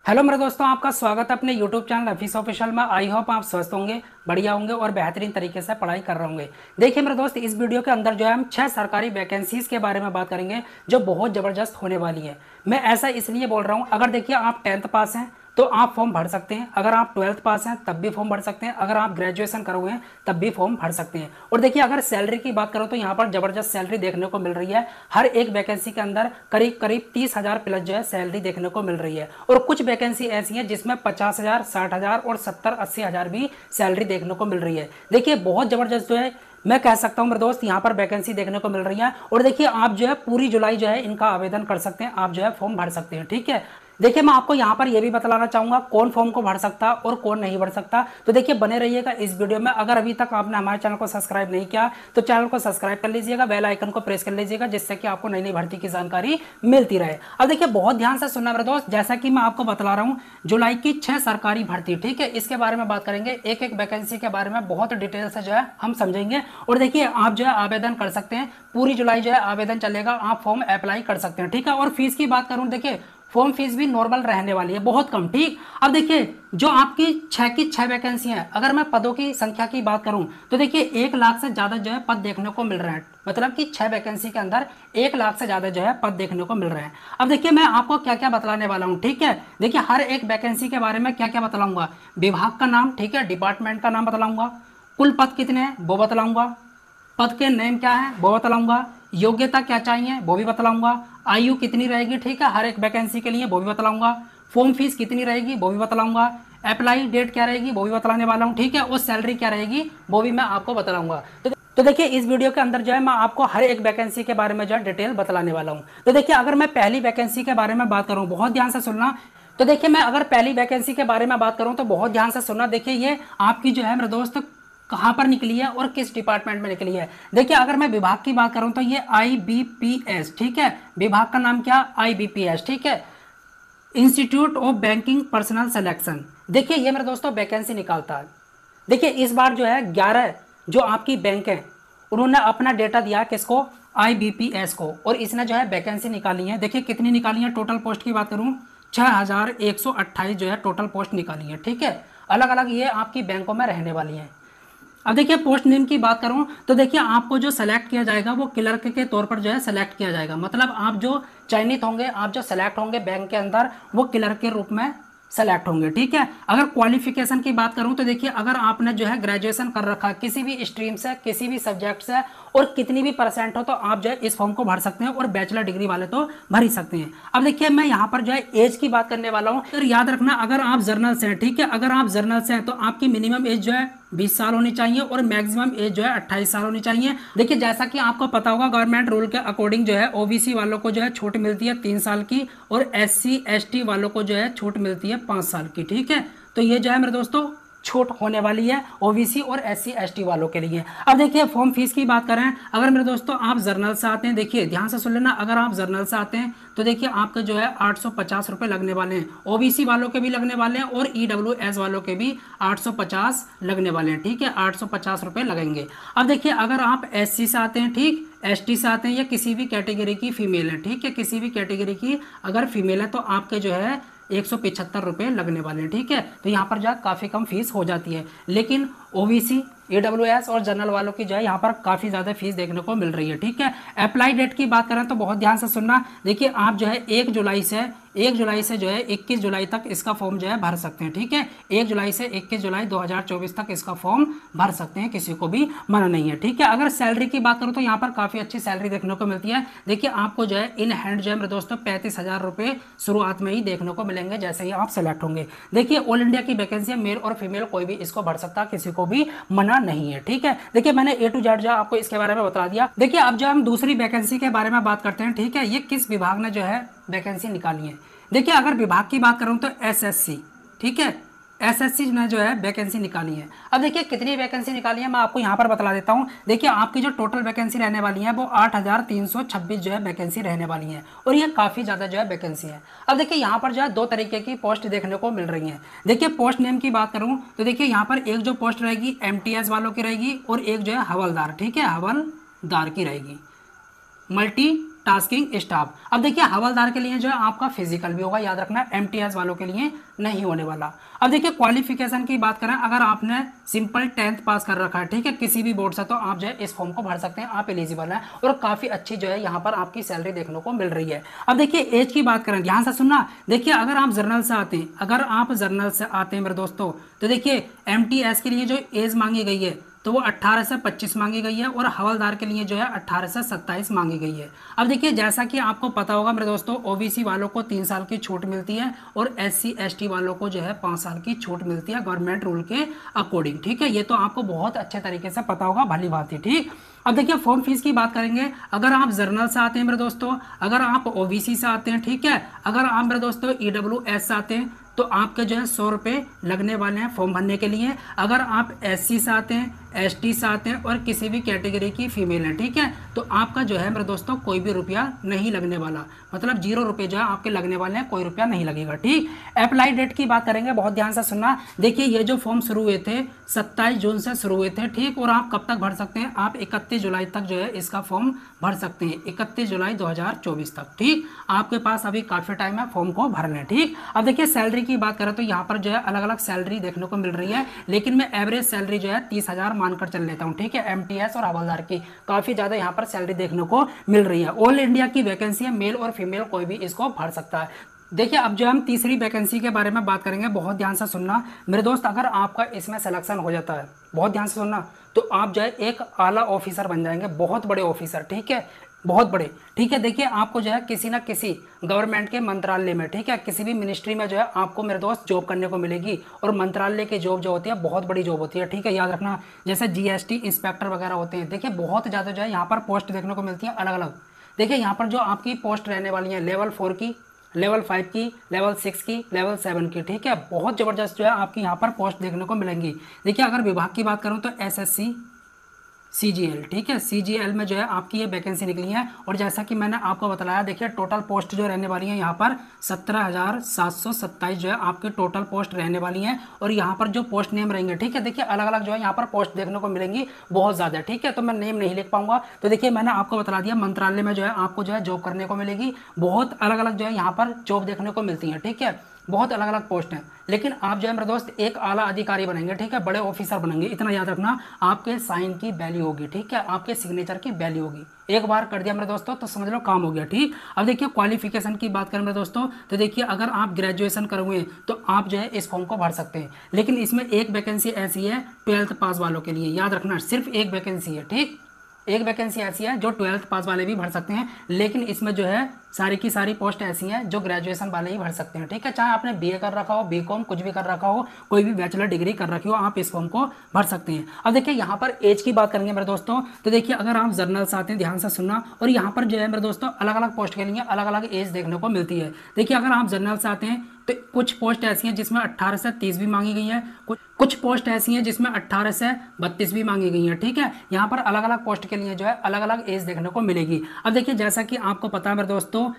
Hello मेरे दोस्तों, आपका स्वागत है अपने यूट्यूब चैनल रफीस ऑफिशियल में। आई होप आप स्वस्थ होंगे, बढ़िया होंगे और बेहतरीन तरीके से पढ़ाई कर रहे होंगे। देखिए मेरे दोस्त, इस वीडियो के अंदर जो है हम 6 सरकारी वैकेंसीज के बारे में बात करेंगे जो बहुत ज़बरदस्त होने वाली है। मैं ऐसा इसलिए बोल रहा हूँ, अगर देखिए आप 10th पास हैं तो आप फॉर्म भर सकते हैं, अगर आप 12th पास हैं तब भी फॉर्म भर सकते हैं, अगर आप ग्रेजुएशन करोगे हैं तब भी फॉर्म भर सकते हैं। और देखिए अगर सैलरी की बात करो तो यहाँ पर ज़बरदस्त सैलरी देखने को मिल रही है। हर एक वैकेंसी के अंदर करीब करीब 30,000 प्लस जो है सैलरी देखने को मिल रही है। और कुछ वैकेंसी ऐसी हैं जिसमें 50,000, 60,000 और 70-80,000 भी सैलरी देखने को मिल रही है। देखिए बहुत ज़बरदस्त जो है, मैं कह सकता हूं मेरे दोस्त, यहाँ पर वैकेंसी देखने को मिल रही है। और देखिए आप जो है पूरी जुलाई जो है इनका आवेदन कर सकते हैं, आप जो है फॉर्म भर सकते हैं। ठीक है, देखिए मैं आपको यहाँ पर यह भी बतलाना चाहूंगा कौन फॉर्म को भर सकता और कौन नहीं भर सकता। तो देखिए बने रहिएगा इस वीडियो में। अगर अभी तक आपने हमारे चैनल को सब्सक्राइब नहीं किया तो चैनल को सब्सक्राइब कर लीजिएगा, बेल आइकन को प्रेस कर लीजिएगा, जिससे कि आपको नई नई भर्ती की जानकारी मिलती रहे। अब देखिए बहुत ध्यान से सुनना मेरे दोस्त, जैसा कि मैं आपको बतला रहा हूँ जुलाई की 6 सरकारी भर्ती, ठीक है, इसके बारे में बात करेंगे। एक एक वैकेंसी के बारे में बहुत डिटेल से जो है हम समझेंगे। और देखिए आप जो है आवेदन कर सकते हैं, पूरी जुलाई जो है आवेदन चलेगा, आप फॉर्म अप्लाई कर सकते हैं। ठीक है, और फीस की बात करूं, देखिए फॉर्म फीस भी नॉर्मल रहने वाली है, बहुत कम। ठीक, अब देखिए जो आपकी 6 की 6 वैकेंसी है, अगर मैं पदों की संख्या की बात करूं तो देखिए 1 लाख से ज्यादा जो है पद देखने को मिल रहे हैं। मतलब कि 6 वैकेंसी के अंदर 1 लाख से ज्यादा जो है पद देखने को मिल रहे हैं। अब देखिए मैं आपको क्या क्या बतलाने वाला हूं। ठीक है, देखिए हर एक वैकेंसी के बारे में क्या क्या बतलाऊंगा। विभाग का नाम, ठीक है, डिपार्टमेंट का नाम बतलाऊंगा, कुल पद कितने हैं वो बतलाऊंगा, पद के नेम क्या है वो बतलाऊंगा, योग्यता क्या चाहिए वो भी बतलाऊंगा, आयु कितनी रहेगी, ठीक है, हर एक वैकेंसी के लिए वो भी बतलाऊंगा, फॉर्म फीस कितनी रहेगी वो भी बतलाऊंगा, अप्लाई डेट क्या रहेगी वो भी बतलाने वाला हूँ। ठीक है, और सैलरी क्या रहेगी वो भी मैं आपको बतलाऊंगा। तो देखिए इस वीडियो के अंदर जो है मैं आपको हर एक वैकेंसी के बारे में जो है डिटेल बतलाने वाला हूँ। तो देखिए अगर मैं पहली वैकेंसी के बारे में बात करूँ, बहुत ध्यान से सुनना। तो देखिए मैं अगर पहली वैकेंसी के बारे में बात करूं तो बहुत ध्यान से सुनना। देखिए ये आपकी जो है मेरे दोस्त कहाँ पर निकली है और किस डिपार्टमेंट में निकली है। देखिए अगर मैं विभाग की बात करूं तो ये IBPS, ठीक है, विभाग का नाम क्या, IBPS, ठीक है, institute of banking personal selection. देखिए ये मेरे दोस्तों वैकेंसी निकालता है। देखिए इस बार जो है 11 जो आपकी बैंक है उन्होंने अपना डेटा दिया किसको, IBPS को, और इसने जो है वैकेंसी निकाली है। देखिए कितनी निकाली है, टोटल पोस्ट की बात करूं 6,128 जो है टोटल पोस्ट निकाली है। ठीक है, अलग अलग ये आपकी बैंकों में रहने वाली है। अब देखिए पोस्ट नेम की बात करूं तो देखिए आपको जो सेलेक्ट किया जाएगा वो क्लर्क के तौर पर जो है सेलेक्ट किया जाएगा। मतलब आप जो चयनित होंगे, आप जो सेलेक्ट होंगे बैंक के अंदर, वो क्लर्क के रूप में सेलेक्ट होंगे। ठीक है, अगर क्वालिफिकेशन की बात करूं तो देखिए अगर आपने जो है ग्रेजुएशन कर रखा किसी भी स्ट्रीम से, किसी भी सब्जेक्ट से, और कितनी भी परसेंट हो, तो आप जो है इस फॉर्म को भर सकते हैं, और बैचलर डिग्री वाले तो भर ही सकते हैं। अब देखिए मैं यहाँ पर जो है एज की बात करने वाला हूँ। अगर याद रखना, अगर आप जर्नल से हैं, ठीक है, अगर आप जर्नल से हैं तो आपकी मिनिमम एज जो है 20 साल होनी चाहिए और मैक्सिमम एज जो है 28 साल होनी चाहिए। देखिए जैसा कि आपको पता होगा गवर्नमेंट रूल के अकॉर्डिंग जो है OBC वालों को जो है छूट मिलती है 3 साल की, और SC ST वालों को जो है छूट मिलती है 5 साल की। ठीक है, तो ये जो है मेरे दोस्तों छूट होने वाली है OBC और SC ST वालों के लिए। अब देखिए फॉर्म फीस की बात करें, अगर मेरे दोस्तों आप जर्नल से आते हैं, देखिए ध्यान से सुन लेना, अगर आप जर्नल से आते हैं तो देखिए आपके जो है 850 रुपये लगने वाले हैं। OBC वालों के भी लगने वाले हैं और EWS वालों के भी 850 लगने वाले हैं। ठीक है, 850 रुपये लगेंगे। अब देखिए अगर आप SC से आते हैं, ठीक, ST से आते हैं, या किसी भी कैटेगरी की फीमेल है, ठीक है, किसी भी कैटेगरी की अगर फीमेल है तो आपके जो है 175 रुपये लगने वाले हैं। ठीक है, तो यहाँ पर जो है काफ़ी कम फीस हो जाती है। लेकिन OBC, EWS और जनरल वालों की जो है यहाँ पर काफ़ी ज़्यादा फीस देखने को मिल रही है। ठीक है, अप्लाई डेट की बात करें तो बहुत ध्यान से सुनना। देखिए आप जो है 1 जुलाई से जो है 21 जुलाई तक इसका फॉर्म जो है भर सकते हैं। ठीक है, 1 जुलाई से 21 जुलाई 2024 तक इसका फॉर्म भर सकते हैं, किसी को भी मना नहीं है। ठीक है, अगर सैलरी की बात करूँ तो यहाँ पर काफ़ी अच्छी सैलरी देखने को मिलती है। देखिए आपको जो है इन हैंड जो है मेरे दोस्तों 35,000 रुपये शुरुआत में ही देखने को मिलेंगे जैसे ही आप सेलेक्ट होंगे। देखिए ऑल इंडिया की वैकेंसी है, मेल और फीमेल कोई भी इसको भर सकता, किसी को भी मना नहीं है। ठीक है, देखिए मैंने A to Z जो आपको इसके बारे में बता दिया। देखिए अब जो हम दूसरी वैकेंसी के बारे में बात करते हैं, ठीक है, ये किस विभाग ने जो है वैकेंसी निकाली है। देखिए अगर विभाग की बात करूं तो SSC, ठीक है, SSC ने जो है वैकेंसी निकाली है। अब देखिए कितनी वैकेंसी निकाली है मैं आपको यहाँ पर बता देता हूँ। देखिए आपकी जो टोटल वैकेंसी रहने वाली है वो 8,326 जो है वैकेंसी रहने वाली है, और ये काफ़ी ज़्यादा जो है वैकेंसी है। अब देखिए यहाँ पर जो है 2 तरीके की पोस्ट देखने को मिल रही है। देखिए पोस्ट नेम की बात करूँ तो देखिए यहाँ पर एक जो पोस्ट रहेगी MTS वालों की रहेगी, और एक जो है हवलदार, ठीक है, हवलदार की रहेगी, मल्टी टास्किंग स्टाफ। अब देखिए हवलदार के लिए जो है आपका फिजिकल भी होगा, याद रखना, एमटीएस वालों के लिए नहीं होने वाला। अब देखिए क्वालिफिकेशन की बात करें, अगर आपने सिंपल 10th पास कर रखा है, ठीक है, किसी भी बोर्ड से, तो आप जो है इस फॉर्म को भर सकते हैं, आप एलिजिबल हैं और काफी अच्छी जो है यहाँ पर आपकी सैलरी देखने को मिल रही है। अब देखिए एज की बात करें, ध्यान से सुनना, देखिए अगर आप जर्नल से आते हैं, अगर आप जर्नल से आते हैं मेरे दोस्तों, तो देखिए एमटीएस के लिए जो एज मांगी गई है तो वो 18 से 25 मांगी गई है और हवलदार के लिए जो है 18 से 27 मांगी गई है। अब देखिए जैसा कि आपको पता होगा मेरे दोस्तों, ओबीसी वालों को 3 साल की छूट मिलती है और एससी एसटी वालों को जो है 5 साल की छूट मिलती है गवर्नमेंट रूल के अकॉर्डिंग, ठीक है, ये तो आपको बहुत अच्छे तरीके से पता होगा, भली बात है, ठीक। अब देखिए फॉर्म फीस की बात करेंगे, अगर आप जर्नल से आते हैं मेरे दोस्तों, अगर आप ओबीसी से आते हैं, ठीक है, अगर आप मेरे दोस्तों ईडब्ल्यूएस से आते हैं तो आपके जो है 100 रुपये लगने वाले हैं फॉर्म भरने के लिए। अगर आप एससी से आते हैं, एसटी से आते हैं और किसी भी कैटेगरी की फीमेल है, ठीक है, तो आपका जो है मेरे दोस्तों कोई भी रुपया नहीं लगने वाला, मतलब 0 रुपये जो है आपके लगने वाले हैं, कोई रुपया नहीं लगेगा, ठीक। अप्लाई डेट की बात करेंगे, बहुत ध्यान से सुनना, देखिए ये जो फॉर्म शुरू हुए थे 27 जून से शुरू हुए थे, ठीक, और आप कब तक भर सकते हैं, आप 31 जुलाई तक जो है इसका फॉर्म भर सकते हैं, 31 जुलाई 2024 तक, ठीक, आपके पास अभी काफ़ी टाइम है फॉर्म को भरने, ठीक। अब देखिए सैलरी की बात करें तो यहाँ पर जो है अलग अलग सैलरी देखने को मिल रही है, लेकिन मैं एवरेज सैलरी जो है 30,000 मानकर चल लेता हूँ, ठीक है, एमटीएस और हवलदार की काफ़ी ज़्यादा यहाँ पर सैलरी देखने को मिल रही है। ऑल इंडिया की वैकेंसी है, मेल और फीमेल कोई भी इसको भर सकता है। देखिए अब जो हम तीसरी वैकेंसी के बारे में बात करेंगे, बहुत ध्यान से सुनना मेरे दोस्त, अगर आपका इसमें सिलेक्शन हो जाता है, बहुत ध्यान से सुनना, तो आप जो है एक आला ऑफिसर बन जाएंगे, बहुत बड़े ऑफिसर, ठीक है, बहुत बड़े, ठीक है। देखिए आपको जो है किसी ना किसी गवर्नमेंट के मंत्रालय में, ठीक है, किसी भी मिनिस्ट्री में जो है आपको मेरे दोस्त जॉब करने को मिलेगी, और मंत्रालय की जॉब जो होती है बहुत बड़ी जॉब होती है, ठीक है, याद रखना, जैसे जीएसटी इंस्पेक्टर वगैरह होते हैं, देखिए बहुत ज़्यादा जो है यहाँ पर पोस्ट देखने को मिलती है अलग अलग। देखिए यहाँ पर जो आपकी पोस्ट रहने वाली है लेवल 4 की, लेवल 5 की, लेवल 6 की, लेवल 7 की, ठीक है, बहुत ज़बरदस्त जो है आपकी यहाँ पर पोस्ट देखने को मिलेंगी। देखिए अगर विभाग की बात करूँ तो एसएससी सीजीएल, ठीक है, सीजीएल में जो है आपकी ये वैकेंसी निकली है, और जैसा कि मैंने आपको बताया, देखिए टोटल पोस्ट जो रहने वाली है यहाँ पर 17,727 जो है आपकी टोटल पोस्ट रहने वाली है, और यहाँ पर जो पोस्ट नेम रहेंगे, ठीक है, देखिए अलग अलग जो है यहाँ पर पोस्ट देखने को मिलेंगी बहुत ज़्यादा, ठीक है, तो मैं नेम नहीं लिख पाऊंगा, तो देखिए मैंने आपको बता दिया मंत्रालय में जो है आपको जो है जॉब करने को मिलेगी, बहुत अलग अलग जो है यहाँ पर जॉब देखने को मिलती है, ठीक है, बहुत अलग अलग पोस्ट हैं, लेकिन आप जो है मेरे दोस्त एक आला अधिकारी बनेंगे, ठीक है, बड़े ऑफिसर बनेंगे, इतना याद रखना, आपके साइन की वैल्यू होगी, ठीक है, आपके सिग्नेचर की वैल्यू होगी, एक बार कर दिया मेरे दोस्तों तो समझ लो काम हो गया, ठीक। अब देखिए क्वालिफिकेशन की बात करें मेरे दोस्तों, तो देखिए अगर आप ग्रेजुएशन करोगे तो आप जो है इस फॉर्म को भर सकते हैं, लेकिन इसमें एक वैकेंसी ऐसी है 12th पास वालों के लिए, याद रखना, सिर्फ एक वैकेंसी है, ठीक, एक वैकेंसी ऐसी है जो 12th पास वाले भी भर सकते हैं, लेकिन इसमें जो है सारी की सारी पोस्ट ऐसी हैं जो ग्रेजुएशन वाले ही भर सकते हैं, ठीक है, चाहे आपने बीए कर रखा हो, बीकॉम कुछ भी कर रखा हो, कोई भी बैचलर डिग्री कर रखी हो, आप इस फॉर्म को भर सकते हैं। अब देखिए यहाँ पर एज की बात करेंगे मेरे दोस्तों, तो देखिए अगर आप जर्नल से आते हैं, ध्यान से सुनना, और यहाँ पर जो है मेरे दोस्तों अलग अलग पोस्ट के लिए अलग अलग एज देखने को मिलती है। देखिए अगर आप जर्नल से आते हैं तो कुछ पोस्ट ऐसी हैं जिसमें 18 से 30 भी मांगी गई है, कुछ पोस्ट ऐसी हैं जिसमें 18 से 32 भी मांगी गई है, ठीक है, यहाँ पर अलग अलग पोस्ट के लिए जो है अलग अलग एज देखने को मिलेगी। अब देखिए जैसा कि आपको पता है मेरे दोस्तों,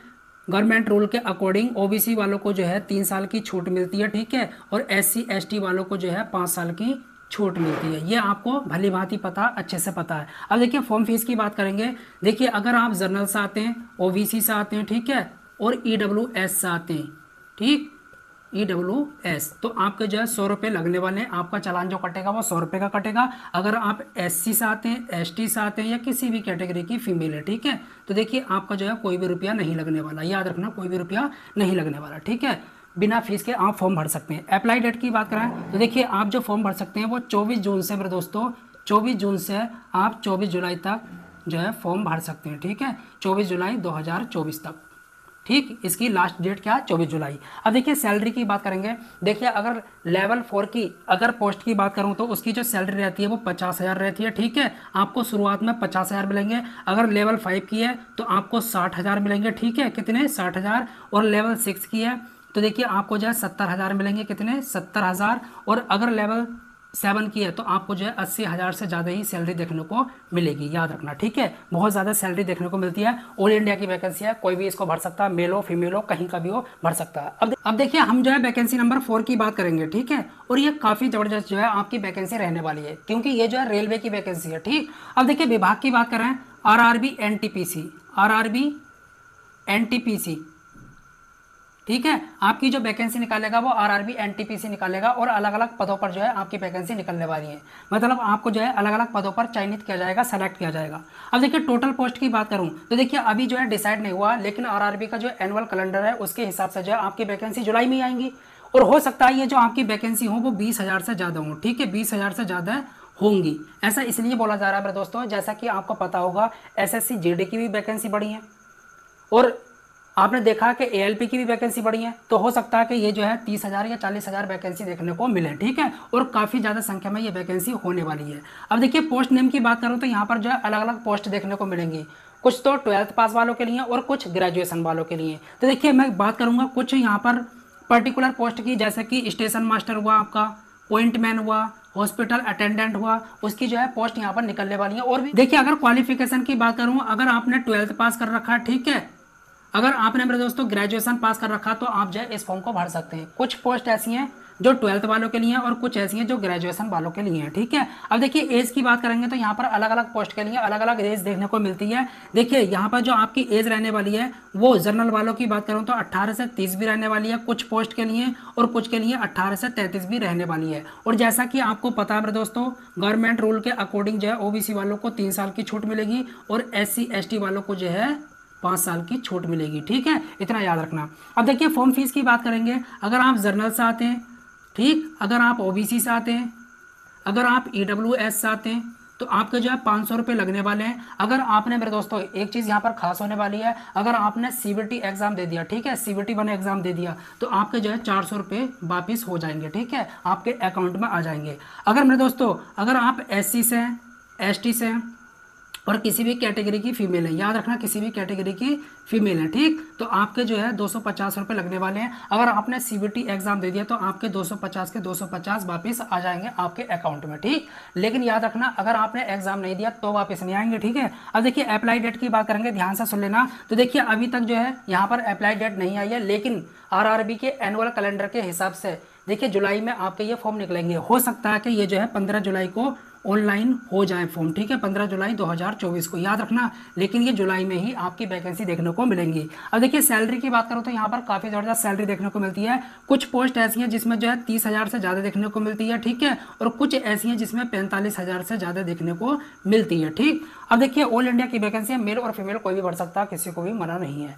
गवर्नमेंट रूल के अकॉर्डिंग ओबीसी वालों को जो है 3 साल की छूट मिलती है, ठीक है, और एससी एसटी वालों को जो है 5 साल की छूट मिलती है, ये आपको भली भांति पता, अच्छे से पता है। अब देखिए फॉर्म फीस की बात करेंगे, देखिए अगर आप जर्नल से आते हैं, ओबीसी से आते हैं, ठीक है, और ईडब्ल्यूएस से आते हैं, ठीक, ईडब्ल्यूएस, तो आपके जो है 100 रुपये लगने वाले हैं, आपका चालान जो कटेगा वो 100 रुपये का कटेगा। अगर आप एससी से आते हैं, एसटी से आते हैं, या किसी भी कैटेगरी की फीमेल है, ठीक है, तो देखिए आपका जो है कोई भी रुपया नहीं लगने वाला, याद रखना, कोई भी रुपया नहीं लगने वाला, ठीक है, बिना फीस के आप फॉर्म भर सकते हैं। अप्लाई डेट की बात करें तो देखिए आप जो फॉर्म भर सकते हैं वो 24 जून से मेरे दोस्तों, 24 जून से आप 24 जुलाई तक जो है फॉर्म भर सकते हैं, ठीक है, 24 जुलाई 2024 तक, ठीक, इसकी लास्ट डेट क्या है 24 जुलाई। अब देखिए सैलरी की बात करेंगे, देखिए अगर लेवल 4 की अगर पोस्ट की बात करूं तो उसकी जो सैलरी रहती है वो 50,000 रहती है, ठीक है, आपको शुरुआत में 50,000 मिलेंगे। अगर लेवल 5 की है तो आपको 60,000 मिलेंगे, ठीक है, कितने 60,000, और लेवल 6 की है तो देखिए आपको जो है 70,000 मिलेंगे, कितने 70,000, और अगर लेवल 7 की है तो आपको जो है 80,000 से ज़्यादा ही सैलरी देखने को मिलेगी, याद रखना, ठीक है, बहुत ज़्यादा सैलरी देखने को मिलती है। ऑल इंडिया की वैकेंसी है, कोई भी इसको भर सकता है, मेल हो फीमेल हो, कहीं का भी हो भर सकता है। अब देखिए हम जो है वैकेंसी नंबर 4 की बात करेंगे, ठीक है, और ये काफ़ी ज़बरदस्त जो है आपकी वैकेंसी रहने वाली है, क्योंकि ये जो है रेलवे की वैकेंसी है, ठीक। अब देखिए विभाग की बात करें, आरआरबी एनटीपीसी, आरआरबी एनटीपीसी, ठीक है, आपकी जो वैकेंसी निकालेगा वो आरआरबी एनटीपीसी निकालेगा और अलग अलग पदों पर जो है आपकी वैकेंसी निकलने वाली है। मतलब आपको जो है अलग अलग पदों पर चयनित किया जाएगा, सेलेक्ट किया जाएगा। अब देखिए टोटल पोस्ट की बात करूं तो देखिए अभी जो है डिसाइड नहीं हुआ, लेकिन आरआरबी का जो एनुअल कैलेंडर है उसके हिसाब से जो है आपकी वैकेंसी जुलाई में ही आएंगी और हो सकता है ये जो आपकी वैकेंसी हो वो 20,000 से ज़्यादा हो, ठीक है, 20,000 से ज़्यादा होंगी। ऐसा इसलिए बोला जा रहा है मेरे दोस्तों, जैसा कि आपको पता होगा एसएससी जीडी की भी वैकेंसी बढ़ी है और आपने देखा कि एएलपी की भी वैकेंसी बढ़ी है, तो हो सकता है कि ये जो है 30,000 या 40,000 वैकेंसी देखने को मिले, ठीक है, और काफ़ी ज़्यादा संख्या में ये वैकेंसी होने वाली है। अब देखिए पोस्ट नेम की बात करूँ तो यहाँ पर जो है अलग अलग पोस्ट देखने को मिलेंगी, कुछ तो 12th पास वालों के लिए और कुछ ग्रेजुएशन वालों के लिए। तो देखिए मैं बात करूँगा कुछ यहाँ पर पर्टिकुलर पोस्ट की, जैसे कि स्टेशन मास्टर हुआ, आपका पॉइंटमैन हुआ, हॉस्पिटल अटेंडेंट हुआ, उसकी जो है पोस्ट यहाँ पर निकलने वाली है। और भी देखिए अगर क्वालिफिकेशन की बात करूँ, अगर आपने 12th पास कर रखा है, ठीक है, अगर आपने मेरे दोस्तों ग्रेजुएशन पास कर रखा तो आप जो है इस फॉर्म को भर सकते हैं। कुछ पोस्ट ऐसी हैं जो 12th वालों के लिए हैं और कुछ ऐसी हैं जो ग्रेजुएशन वालों के लिए हैं, ठीक है। अब देखिए एज की बात करेंगे तो यहाँ पर अलग अलग पोस्ट के लिए अलग अलग एज देखने को मिलती है। देखिए यहाँ पर जो आपकी एज रहने वाली है वो जनरल वालों की बात करूँ तो 18 से 30 भी रहने वाली है कुछ पोस्ट के लिए, और कुछ के लिए 18 से 33 भी रहने वाली है। और जैसा कि आपको पता है मेरे दोस्तों, गवर्नमेंट रूल के अकॉर्डिंग जो है ओबीसी वालों को 3 साल की छूट मिलेगी और SC ST वालों को जो है 5 साल की छूट मिलेगी, ठीक है, इतना याद रखना। अब देखिए फॉर्म फीस की बात करेंगे, अगर आप जर्नल से आते हैं, ठीक, अगर आप ओबीसी से आते हैं, अगर आप EWS से आते हैं तो आपके जो है 500 रुपये लगने वाले हैं। अगर आपने मेरे दोस्तों एक चीज़ यहाँ पर खास होने वाली है, अगर आपने CBT एग्जाम दे दिया, ठीक है, CBT 1 एग्जाम दे दिया तो आपके जो है 400 रुपये वापिस हो जाएंगे, ठीक है, आपके अकाउंट में आ जाएंगे। अगर मेरे दोस्तों अगर आप SC से हैं, ST से हैं और किसी भी कैटेगरी की फीमेल है, याद रखना किसी भी कैटेगरी की फीमेल है, ठीक, तो आपके जो है 250 रुपये लगने वाले हैं। अगर आपने CBT एग्जाम दे दिया तो आपके 250 के 250 वापस आ जाएंगे आपके अकाउंट में, ठीक। लेकिन याद रखना अगर आपने एग्जाम नहीं दिया तो वापस नहीं आएंगे, ठीक है। अब देखिए अप्लाई डेट की बात करेंगे, ध्यान से सुन लेना। तो देखिए अभी तक जो है यहाँ पर अप्लाई डेट नहीं आई है, लेकिन आरआरबी के एनुअल कैलेंडर के हिसाब से देखिए जुलाई में आपके ये फॉर्म निकलेंगे। हो सकता है कि ये जो है 15 जुलाई को ऑनलाइन हो जाए फॉर्म, ठीक है, 15 जुलाई 2024 को, याद रखना, लेकिन ये जुलाई में ही आपकी वैकेंसी देखने को मिलेंगी। अब देखिए सैलरी की बात करो तो यहाँ पर काफ़ी ज़बरदस्त सैलरी देखने को मिलती है। कुछ पोस्ट ऐसी हैं जिसमें जो है 30,000 से ज़्यादा देखने को मिलती है, ठीक है, और कुछ ऐसी हैं जिसमें 45,000 से ज़्यादा देखने को मिलती है, ठीक। अब देखिए ऑल इंडिया की वैकेंसी है, मेल और फीमेल कोई भी भर सकता है, किसी को भी मना नहीं है।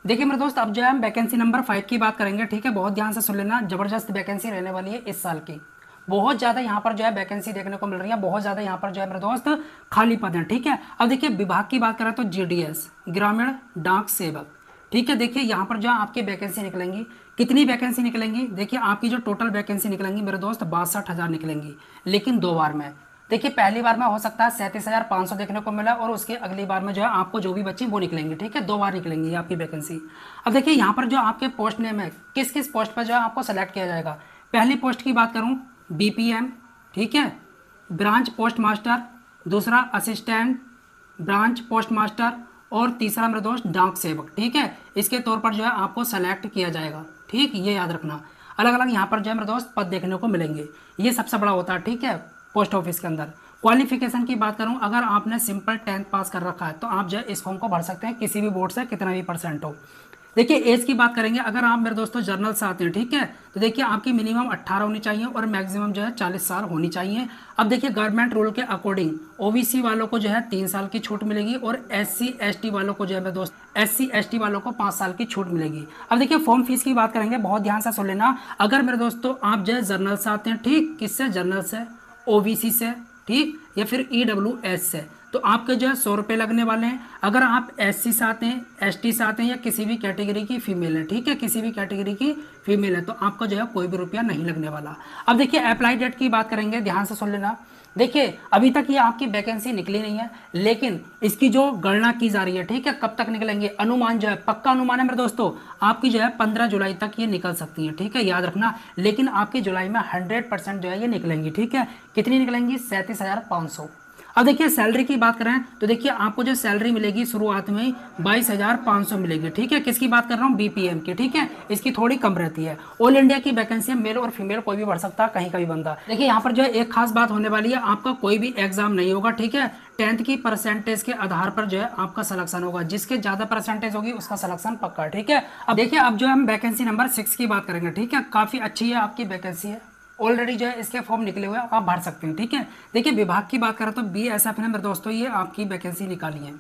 देखिए मेरे दोस्त अब जो है हम वैकेंसी नंबर 5 की बात करेंगे, ठीक है, बहुत ध्यान से सुन लेना, जबरदस्त वैकेंसी रहने वाली है इस साल की। बहुत ज़्यादा यहाँ पर जो है वैकेंसी देखने को मिल रही है, बहुत ज़्यादा यहाँ पर जो है मेरे दोस्त खाली पद हैं, ठीक है। अब देखिए विभाग की बात करें तो GDS ग्रामीण डाक सेवक, ठीक है, देखिए यहाँ पर जो है आपकी वैकेंसी निकलेंगी। कितनी वैकेंसी निकलेंगी? देखिए आपकी जो टोटल वैकेंसी निकलेंगी मेरे दोस्त 62,000 निकलेंगी, लेकिन 2 बार में। देखिए पहली बार में हो सकता है 37,500 देखने को मिला और उसके अगली बार में जो है आपको जो भी बच्चे वो निकलेंगे, ठीक है, 2 बार निकलेंगी आपकी वैकेंसी। अब देखिए यहाँ पर जो आपके पोस्ट नेम है, किस किस पोस्ट पर जो है आपको सेलेक्ट किया जाएगा। पहली पोस्ट की बात करूँ BPM, ठीक है, ब्रांच पोस्ट मास्टर, दूसरा असिस्टेंट ब्रांच पोस्ट मास्टर और तीसरा मेरे दोस्त डाक सेवक, ठीक है, इसके तौर पर जो है आपको सेलेक्ट किया जाएगा, ठीक, ये याद रखना। अलग अलग यहाँ पर जो है मेरे दोस्त पद देखने को मिलेंगे, ये सबसे बड़ा होता है, ठीक है, पोस्ट ऑफिस के अंदर। क्वालिफिकेशन की बात करूं, अगर आपने सिंपल 10th पास कर रखा है तो आप जो है इस फॉर्म को भर सकते हैं, किसी भी बोर्ड से कितना भी % हो। देखिए एज की बात करेंगे, अगर आप मेरे दोस्तों जर्नल से आते हैं, ठीक है, तो देखिए आपकी मिनिमम 18 होनी चाहिए और मैक्सिमम जो है 40 साल होनी चाहिए। अब देखिए गवर्नमेंट रूल के अकॉर्डिंग ओबीसी वालों को जो है 3 साल की छूट मिलेगी और SC ST वालों को जो है मेरे दोस्त SC ST वालों को 5 साल की छूट मिलेगी। अब देखिए फॉर्म फीस की बात करेंगे, बहुत ध्यान से सुन लेना। अगर मेरे दोस्तों आप जो है जर्नल से आते हैं, ठीक, किससे, जर्नल से, OBC से, ठीक, या फिर EWS से, तो आपके जो है 100 रुपये लगने वाले हैं। अगर आप SC से आते हैं, ST से आते हैं या किसी भी कैटेगरी की फीमेल है, ठीक है, किसी भी कैटेगरी की फीमेल है, तो आपका जो है कोई भी रुपया नहीं लगने वाला। अब देखिए अप्लाई डेट की बात करेंगे, ध्यान से सुन लेना। देखिए अभी तक ये आपकी वैकेंसी निकली नहीं है, लेकिन इसकी जो गणना की जा रही है, ठीक है, कब तक निकलेंगे, अनुमान जो है, पक्का अनुमान है मेरे दोस्तों, आपकी जो है 15 जुलाई तक ये निकल सकती है, ठीक है, याद रखना। लेकिन आपकी जुलाई में 100% जो है ये निकलेंगी, ठीक है। कितनी निकलेंगी? 37,500। अब देखिए सैलरी की बात करें तो देखिए आपको जो सैलरी मिलेगी शुरुआत में 22,500 मिलेगी, ठीक है। किसकी बात कर रहा हूँ, बीपीएम की, ठीक है। इसकी थोड़ी कम रहती है। ऑल इंडिया की वैकेंसी है, मेल और फीमेल कोई भी भर सकता है, कहीं का भी बंदा। देखिए यहाँ पर जो है एक खास बात होने वाली है, आपका कोई भी एग्जाम नहीं होगा, ठीक है। 10th की परसेंटेज के आधार पर जो है आपका सिलेक्शन होगा, जिसके ज्यादा परसेंटेज होगी उसका सिलेक्शन पक्का है, ठीक है। अब देखिए अब जो हम वैकेंसी नंबर 6 की बात करेंगे, ठीक है। काफी अच्छी है आपकी वैकेंसी है, ऑलरेडी जो है इसके फॉर्म निकले हुए हैं, आप भर सकते हैं, ठीक है। देखिए विभाग की बात करें तो बीएसएफ ने मेरे दोस्तों ये आपकी वैकेंसी निकाली है।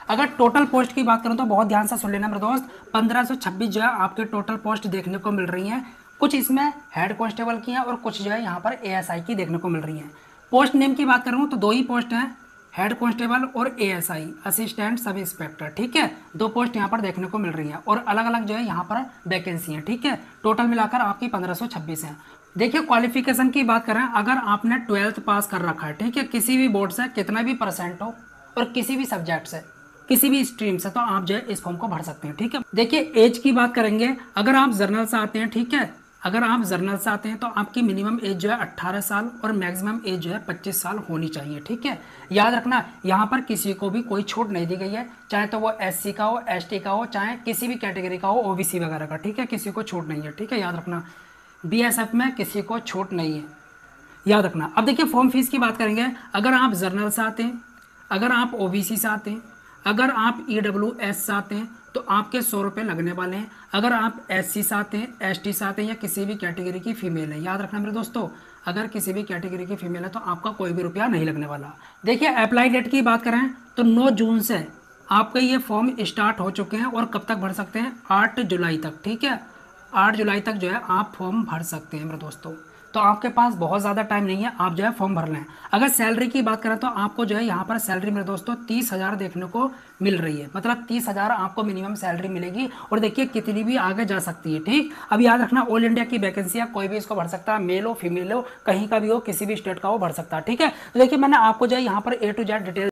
अगर टोटल पोस्ट की बात करूं तो बहुत ध्यान से सुन लेना मेरे दोस्त, 1526 जो है आपके टोटल पोस्ट देखने को मिल रही हैं। कुछ इसमें हेड कांस्टेबल की हैं और कुछ जो है यहाँ पर एएसआई की देखने को मिल रही हैं। पोस्ट नेम की बात करूँ तो 2 ही पोस्ट हैं, हेड कांस्टेबल और एएसआई असिस्टेंट सब इंस्पेक्टर, ठीक है। 2 पोस्ट यहाँ पर देखने को मिल रही हैं और अलग अलग जो है यहाँ पर वैकेंसी है, ठीक है। टोटल मिलाकर आपकी 1526 है। देखिए क्वालिफिकेशन की बात करें, अगर आपने 12th पास कर रखा है, ठीक है, किसी भी बोर्ड से कितना भी परसेंट हो और किसी भी सब्जेक्ट से, किसी भी स्ट्रीम से, तो आप जो है इस फॉर्म को भर सकते हैं, ठीक है। देखिए एज की बात करेंगे, अगर आप जर्नल से आते हैं, ठीक है, अगर आप जर्नल से आते हैं तो आपकी मिनिमम एज जो है 18 साल और मैक्सिमम एज जो है 25 साल होनी चाहिए, ठीक है। याद रखना यहाँ पर किसी को भी कोई छूट नहीं दी गई है, चाहे तो वो एससी का हो, एसटी का हो, चाहे किसी भी कैटेगरी का हो, ओबीसी वगैरह का, ठीक है। किसी को छूट नहीं है, ठीक है, याद रखना। बीएसएफ में किसी को छूट नहीं है, याद रखना। अब देखिए फॉर्म फीस की बात करेंगे, अगर आप जर्नल से आते हैं, अगर आप ओबीसी से आते हैं, अगर आप ईडब्ल्यूएस से आते हैं तो आपके 100 रुपये लगने वाले हैं। अगर आप एससी से आते हैं, एसटी से आते हैं या किसी भी कैटेगरी की फीमेल है, याद रखना मेरे दोस्तों, अगर किसी भी कैटेगरी की फीमेल है तो आपका कोई भी रुपया नहीं लगने वाला। देखिए अप्लाई डेट की बात करें तो 9 जून से आपके ये फॉर्म स्टार्ट हो चुके हैं और कब तक भर सकते हैं, 8 जुलाई तक, ठीक है। 8 जुलाई तक जो है आप फॉर्म भर सकते हैं मेरे दोस्तों, तो आपके पास बहुत ज़्यादा टाइम नहीं है, आप जो है फॉर्म भर लें। अगर सैलरी की बात करें तो आपको जो है यहाँ पर सैलरी मेरे दोस्तों 30,000 देखने को मिल रही है, मतलब 30,000 आपको मिनिमम सैलरी मिलेगी और देखिए कितनी भी आगे जा सकती है, ठीक। अब याद रखना ऑल इंडिया की वैकेंसी है, कोई भी इसको भर सकता है, मेल हो फीमेल हो, कहीं का भी हो, किसी भी स्टेट का हो, भर सकता है, ठीक है। तो देखिए मैंने आपको जो है यहाँ पर A to Z डिटेल